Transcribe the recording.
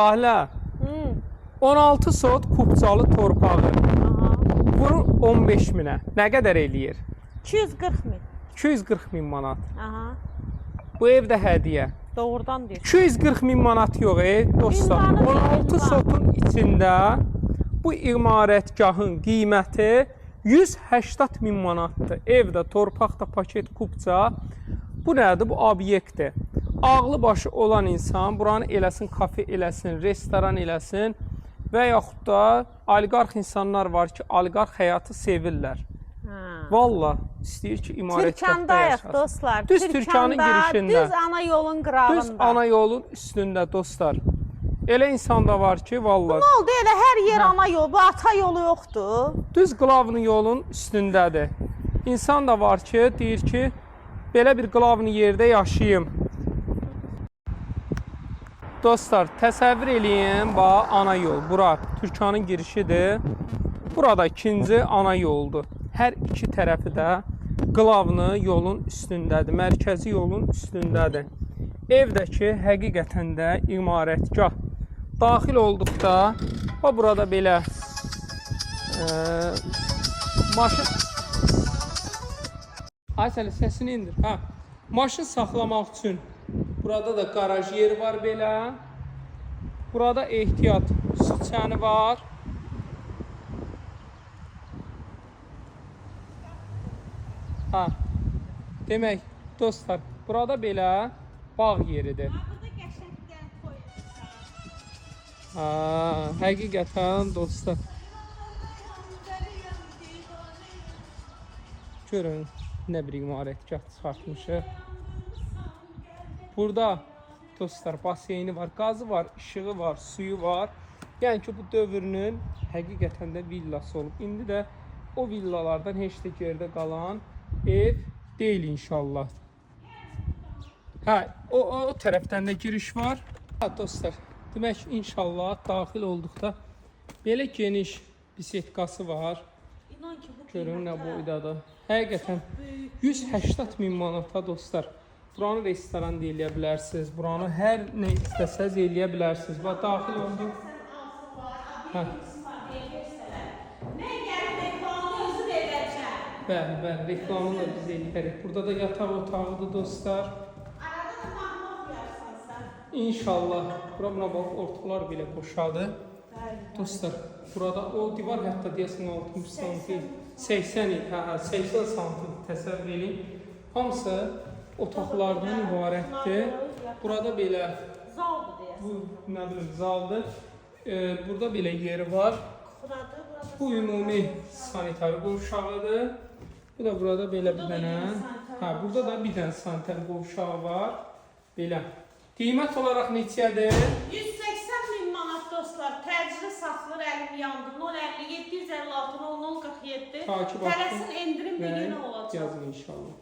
Ahlə, 16 sot kubcalı torpağı vurur 15 minə. Nə qədər eləyir? 240 min. 240 min manat. Aha. Bu evdə hədiyyə. Doğrudan deyir. 240 min manat yox, dostlar. İmkanı 16 sotun içində bu imarətgahın qiyməti 180 min manatdır. Evdə, torpaqda, paket, kubca. Bu nədir? Bu obyektdir. Ağlı başı olan insan buranı eləsin, kafe eləsin, restoran eləsin və yaxud da oliqarx insanlar var ki, oliqarx həyatı sevirlər. Valla istəyir ki, imarətgahda yaşasın. Dostlar. Düz Türkanın girişində. Düz ana yolun qırağında. Düz ana yolun üstündə dostlar. Elə insan da var ki, valla. Ne oldu? Elə hər yer ana yolu, bu ata yolu yoxdur. Düz qılavını yolun üstündədir. İnsan da var ki, deyir ki, belə bir qılavını yerdə yaşayayım. Dostlar, təsəvvür eləyin, bax, ana yol. Bura Türkanın girişidir. Burada ikinci ana yoldur. Hər iki tərəfi də qılavını yolun üstündədir. Mərkəzi yolun üstündədir. Evdəki həqiqətən də imarətgah. Daxil olduqda, burada belə maşın... Aysəli, səsini indir. Maşın saxlamaq üçün burada da qaraj yeri var belə. Burada ehtiyat süçəni var. Demək, dostlar, burada belə bağ yeridir. Həqiqətən dostlar. Görün, nə bir imarətgah çıxartmışıq. Burada dostlar, baseyni var, qazı var, işığı var, suyu var. Yəni ki, bu dövrünün həqiqətən də villası olub. İndi də o villalardan heç də gerdə qalan ev deyil inşallah. O tərəfdən də giriş var. Dostlar, demək inşallah daxil olduqda belə geniş bisetkası var. Görün nə boydadır. Həqiqətən 180 min manata dostlar. Buranı restoran da eləyə bilərsiniz. Buranı hər nə istəsəz eləyə bilərsiniz. Bax, daxil oldu. Bəli, reklamını da biz eləyərik. Burada da yataq otağıdır dostlar. İnşallah. Buna bax, ortalar belə boşadı. Dostlar, burada o divar hətta deyəsən 60 santim, 80 santim təsəvvür edin. Hamısı otaqlardan ibarətdir. Burada belə zaldır. Burada belə yeri var. Bu ümumi sanitar qovşağıdır. Bu da burada belə bir dənə. Burada da bir dənə sanitar qovşağı var. Belə. Qiymət olaraq neçədir? 180 min manat dostlar. Təcili satılır, əlim yandı. 057 756 0047. Tələsin endirim bir günə olacaq. Yazın inşallah.